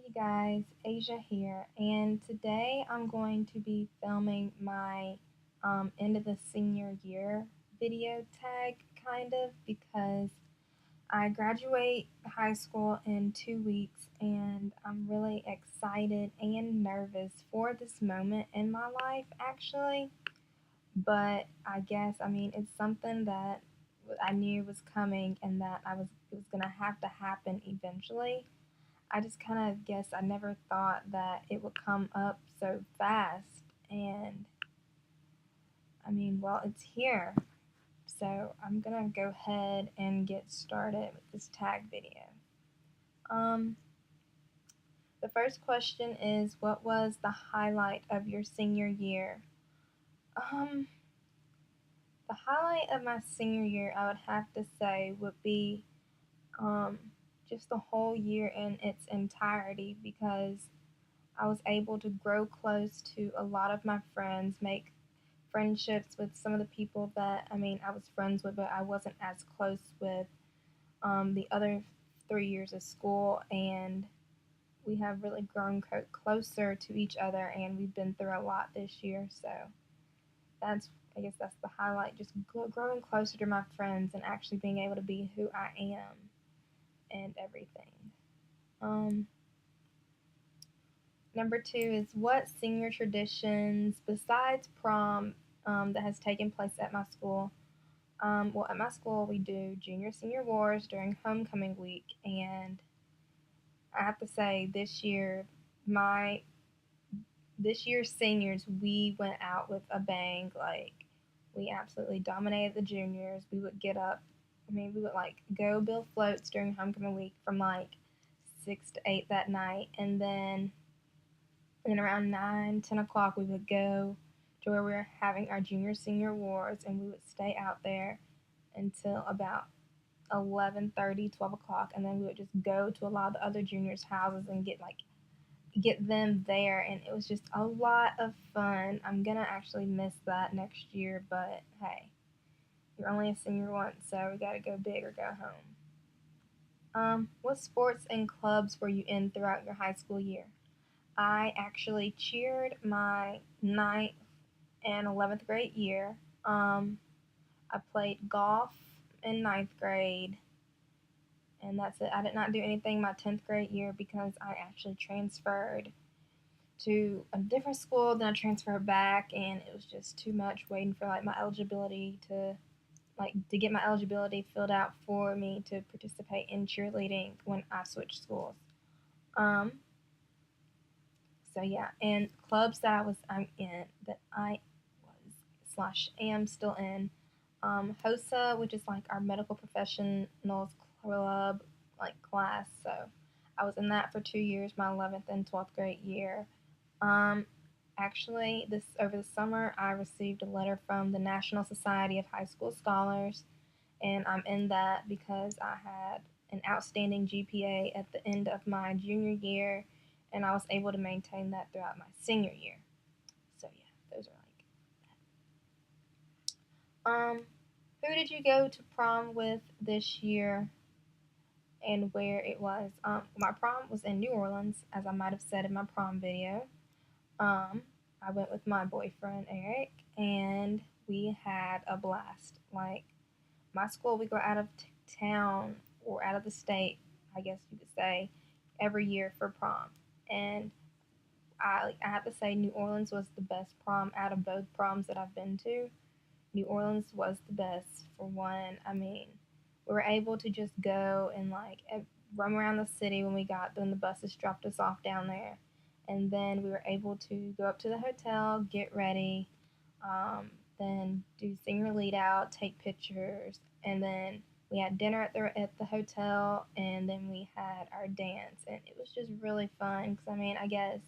Hey guys, Asia here, and today I'm going to be filming my end of the senior year video tag, kind of, because I graduate high school in 2 weeks, and I'm really excited and nervous for this moment in my life, actually. But I guess, it's something that I knew was coming and that it was gonna have to happen eventually. I just kind of guess I never thought that it would come up so fast. And well, it's here. So I'm gonna go ahead and get started with this tag video. Um, the first question is, what was the highlight of your senior year? Um, the highlight of my senior year, I would have to say, would be um, just the whole year in its entirety because I was able to grow close to a lot of my friends, make friendships with some of the people that I was friends with, but I wasn't as close with the other 3 years of school, and we have really grown closer to each other, and we've been through a lot this year. So that's I guess that's the highlight, just growing closer to my friends and actually being able to be who I am and everything. Um, Number two is, what senior traditions besides prom that has taken place at my school? Well, at my school, we do junior senior wars during homecoming week, and I have to say, my this year's seniors, we went out with a bang. Like, we absolutely dominated the juniors. We would get up. We would like go build floats during homecoming week from like 6 to 8 that night, and around 9, 10 o'clock, we would go to where we were having our junior senior wars, and we would stay out there until about 11:30, 12 o'clock, and then we would just go to a lot of the other juniors' houses and get them there, and it was just a lot of fun. I'm gonna actually miss that next year, but hey, you're only a senior once, so we gotta go big or go home. What sports and clubs were you in throughout your high school year? I actually cheered my ninth and 11th grade year. I played golf in ninth grade, and that's it. I did not do anything my 10th grade year because I actually transferred to a different school. Then I transferred back, and it was just too much waiting for like my eligibility to get my eligibility filled out for me to participate in cheerleading when I switched schools. Um, So yeah, and clubs that I'm in, that I was slash am still in, HOSA, which is like our medical professionals club, like class. So I was in that for 2 years, my 11th and 12th grade year. Um, Actually, this over the summer, I received a letter from the National Society of High School Scholars, and I'm in that because I had an outstanding GPA at the end of my junior year, and I was able to maintain that throughout my senior year. So yeah, those are who did you go to prom with this year and where it was? My prom was in New Orleans, as I might have said in my prom video. Um, I went with my boyfriend Eric, and we had a blast. Like, my school, we go out of town or out of the state, I guess you could say, every year for prom. And I have to say, New Orleans was the best prom out of both proms that I've been to. New Orleans was the best for one. We were able to just go and roam around the city when the buses dropped us off down there. And then we were able to go up to the hotel, get ready, then do singer lead out, take pictures, and then we had dinner at the hotel, and then we had our dance, and it was just really fun. Because I guess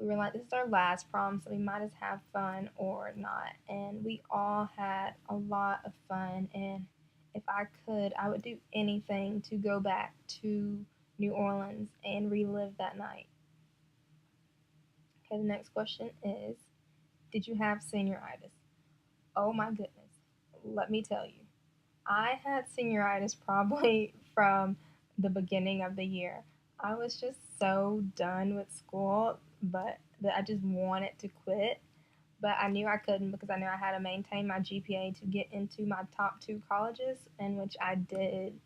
we were like, this is our last prom, so we might as have fun or not. And we all had a lot of fun, and if I could, I would do anything to go back to New Orleans and relive that night. Okay, the next question is, did you have senioritis? Oh my goodness. Let me tell you. I had senioritis probably from the beginning of the year. I was just so done with school, but that I just wanted to quit. But I knew I couldn't because I knew I had to maintain my GPA to get into my top two colleges, in which I did.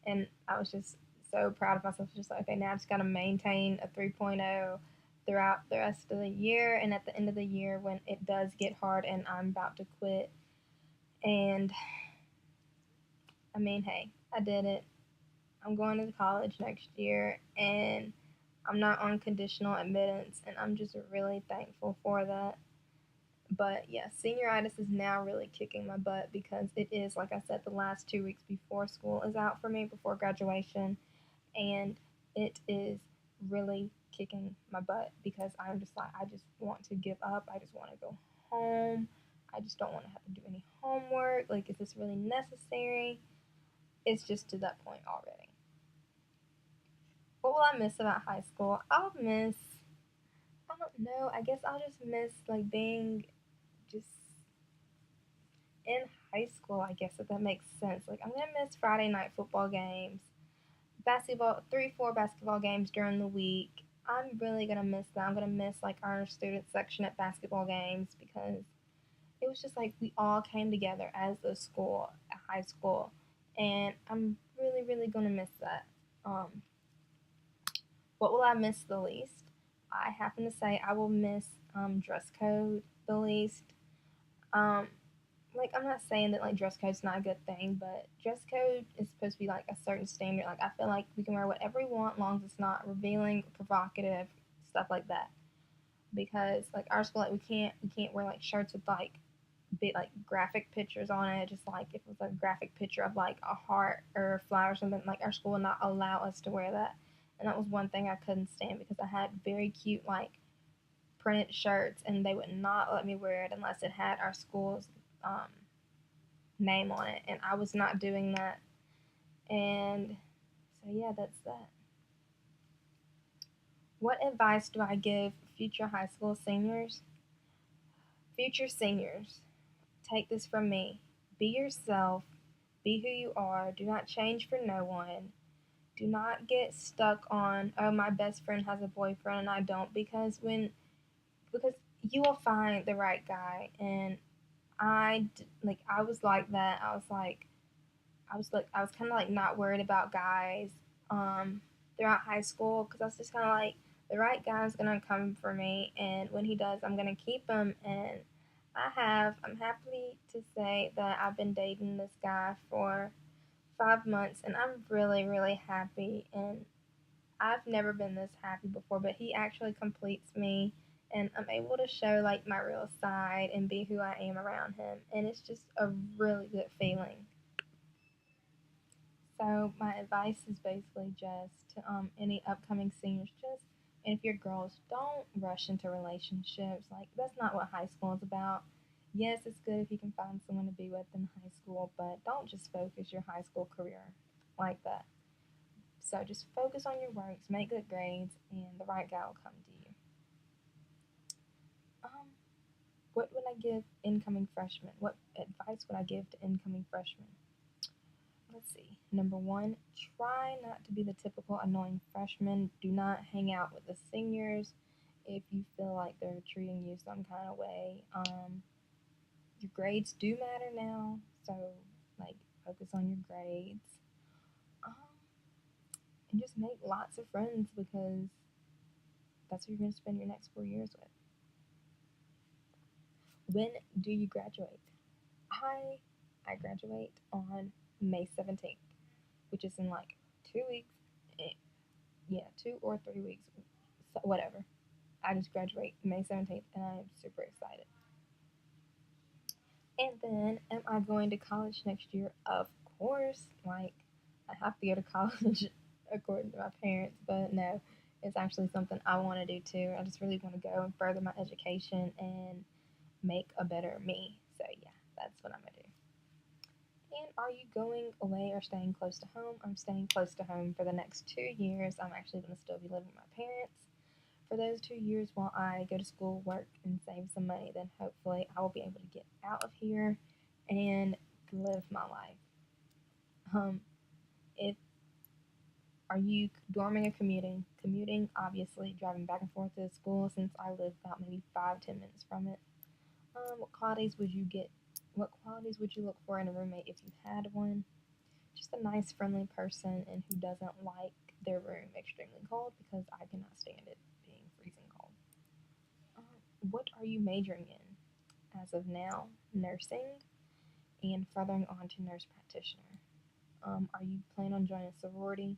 And I was just so proud of myself. Just like, okay, now I just got to maintain a 3.0 throughout the rest of the year. And at the end of the year, when it does get hard and I'm about to quit, and I mean, hey, I did it. I'm going to college next year, and I'm not on conditional admittance, and I'm just really thankful for that. But yeah, senioritis is now really kicking my butt because it is, like I said, the last 2 weeks before school is out for me, before graduation, and it is really kicking my butt because I'm just like, I just want to give up. I just want to go home. I just don't want to have to do any homework. Like, is this really necessary? It's just to that point already. What will I miss about high school? I don't know, I guess I'll just miss like being just in high school, I guess, if that makes sense. Like, I'm gonna miss Friday night football games, basketball, 4 basketball games during the week. I'm really gonna miss that. I'm gonna miss like our student section at basketball games because it was just like we all came together as a school, a high school, and I'm really, really gonna miss that. Um, what will I miss the least? I happen to say I will miss dress code the least. Um, like, I'm not saying that like dress code's not a good thing, but dress code is supposed to be like a certain standard. Like, I feel like we can wear whatever we want, long as it's not revealing, provocative, stuff like that. Because like our school, like we can't wear like shirts with like big like graphic pictures on it. Just like if it was a graphic picture of like a heart or a flower or something, like our school would not allow us to wear that. And that was one thing I couldn't stand because I had very cute like printed shirts, and they would not let me wear it unless it had our school's um, name on it, and I was not doing that. And so yeah, that's that. What advice do I give future high school seniors? Future seniors, take this from me. Be yourself. Be who you are. Do not change for no one. Do not get stuck on, oh, my best friend has a boyfriend and I don't, because you will find the right guy. And I was like that. I was kind of like not worried about guys throughout high school because I was just kind of like, the right guy's gonna come for me, and when he does, I'm gonna keep him. And I'm happy to say that I've been dating this guy for 5 months, and I'm really, really happy. And I've never been this happy before, but he actually completes me, and I'm able to show like my real side and be who I am around him, and it's just a really good feeling. So my advice is basically just to any upcoming seniors, just, and if you're girls, don't rush into relationships. Like, that's not what high school is about. Yes, it's good if you can find someone to be with in high school, but don't just focus your high school career like that. So just focus on your works, make good grades, and the right guy will come to you. Um, what would I give incoming freshmen? What advice would I give to incoming freshmen? Let's see. Number one, try not to be the typical annoying freshman. Do not hang out with the seniors if you feel like they're treating you some kind of way. Your grades do matter now, so like focus on your grades. Um, and just make lots of friends because that's who you're going to spend your next 4 years with. When do you graduate? I I graduate on May 17th, which is in like 2 weeks. Eh, yeah, 2 or 3 weeks, so whatever. I just graduate May 17th, and I am super excited. And then, am I going to college next year? Of course. Like, I have to go to college according to my parents, but no, it's actually something I want to do too. I just really want to go and further my education and make a better me. So, yeah, that's what I'm going to do. And are you going away or staying close to home? I'm staying close to home for the next 2 years. I'm actually going to still be living with my parents for those 2 years while I go to school, work, and save some money. Then hopefully I will be able to get out of here and live my life. Um, if Are you dorming or commuting? Commuting, obviously, driving back and forth to school since I live about maybe 5-10 minutes from it. What qualities would you get? What qualities would you look for in a roommate if you had one? Just a nice, friendly person and who doesn't like their room extremely cold because I cannot stand it being freezing cold. What are you majoring in? As of now, nursing and furthering on to nurse practitioner. Are you planning on joining a sorority?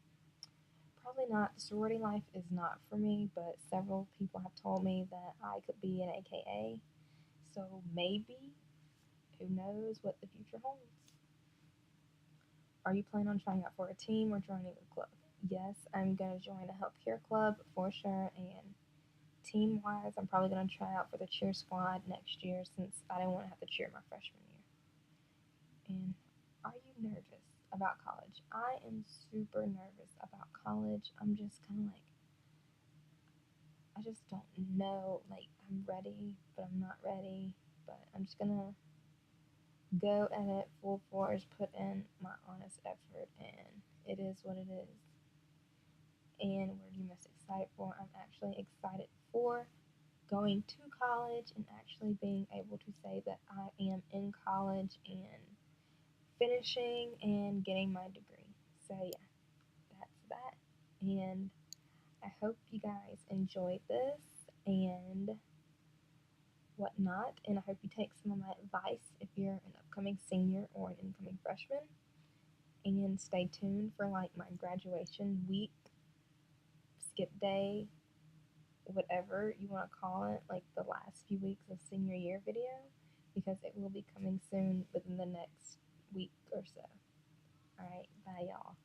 Probably not. The sorority life is not for me, but several people have told me that I could be an AKA. So maybe, who knows what the future holds. Are you planning on trying out for a team or joining a club? Yes, I'm going to join a healthcare club for sure. And team wise, I'm probably going to try out for the cheer squad next year since I didn't want to have to cheer my freshman year. And are you nervous about college? I am super nervous about college. I'm just kind of like, I just don't know. Like, I'm ready, but I'm not ready. But I'm just going to go at it full force, put in my honest effort, and it is what it is. And what are you most excited for? I'm actually excited for going to college and actually being able to say that I am in college and finishing and getting my degree. So, yeah, that's that. And I hope you guys enjoyed this and whatnot. And I hope you take some of my advice if you're an upcoming senior or an incoming freshman. And stay tuned for like my graduation week, skip day, whatever you want to call it, like the last few weeks of senior year video, because it will be coming soon within the next week or so. All right, bye, y'all.